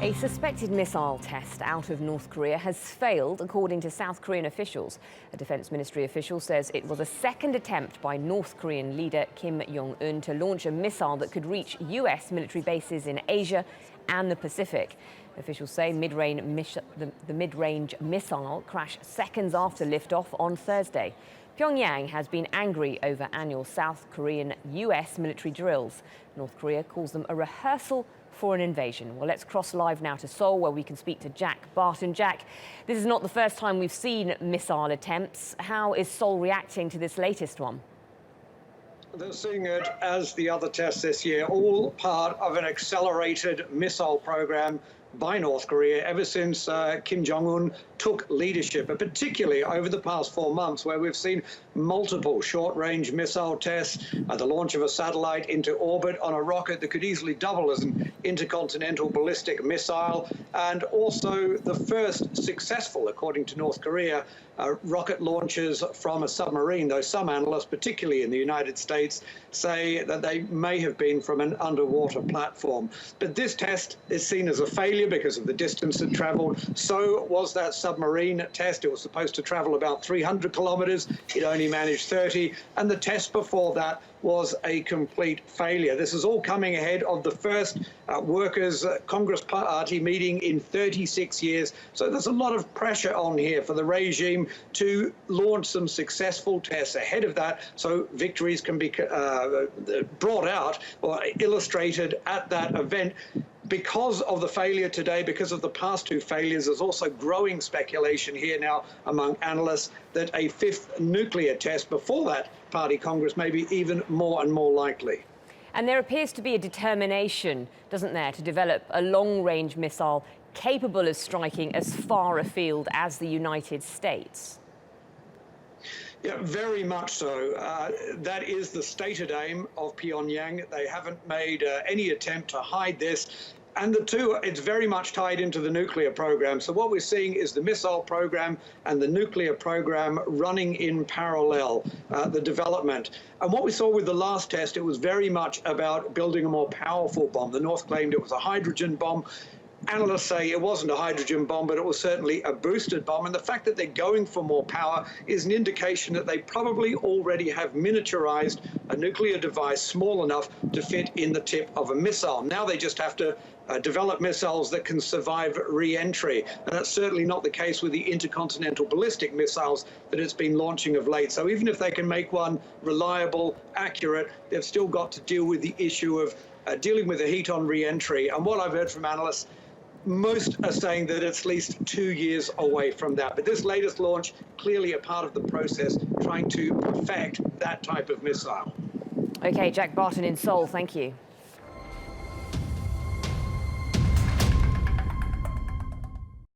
A suspected missile test out of North Korea has failed, according to South Korean officials. A Defense Ministry official says it was a second attempt by North Korean leader Kim Jong-un to launch a missile that could reach US military bases in Asia and the Pacific. Officials say the mid-range missile crashed seconds after liftoff on Thursday. Pyongyang has been angry over annual South Korean-US military drills. North Korea calls them a rehearsal for an invasion. Well, let's cross live now to Seoul, where we can speak to Jack Barton. Jack, this is not the first time we've seen missile attempts. How is Seoul reacting to this latest one? They're seeing it as the other tests this year, all part of an accelerated missile program by North Korea ever since Kim Jong-un took leadership, but particularly over the past 4 months, where we've seen multiple short-range missile tests, the launch of a satellite into orbit on a rocket that could easily double as an intercontinental ballistic missile, and also the first successful, according to North Korea, rocket launches from a submarine, though some analysts, particularly in the United States, say that they may have been from an underwater platform. But this test is seen as a failure because of the distance it traveled. So was that submarine test. It was supposed to travel about 300 kilometers. It only managed 30. And the test before that was a complete failure. This is all coming ahead of the first Workers' Congress Party meeting in 36 years. So there's a lot of pressure on here for the regime to launch some successful tests ahead of that, so victories can be brought out or illustrated at that event. Because of the failure today, because of the past two failures, there's also growing speculation here now among analysts that a fifth nuclear test before that party Congress may be even more and more likely. And there appears to be a determination, doesn't there, to develop a long-range missile capable of striking as far afield as the United States. Yeah, very much so. That is the stated aim of Pyongyang. They haven't made any attempt to hide this. And the two, it's very much tied into the nuclear program. So what we're seeing is the missile program and the nuclear program running in parallel, the development. And what we saw with the last test, it was very much about building a more powerful bomb. The North claimed it was a hydrogen bomb. Analysts say it wasn't a hydrogen bomb, but it was certainly a boosted bomb. And the fact that they're going for more power is an indication that they probably already have miniaturized a nuclear device small enough to fit in the tip of a missile. Now they just have to develop missiles that can survive re-entry. And that's certainly not the case with the intercontinental ballistic missiles that it's been launching of late. So even if they can make one reliable, accurate, they've still got to deal with the issue of dealing with the heat on re-entry. And what I've heard from analysts, most are saying that it's at least 2 years away from that. But this latest launch, clearly a part of the process, trying to perfect that type of missile. OK, Jack Barton in Seoul, thank you.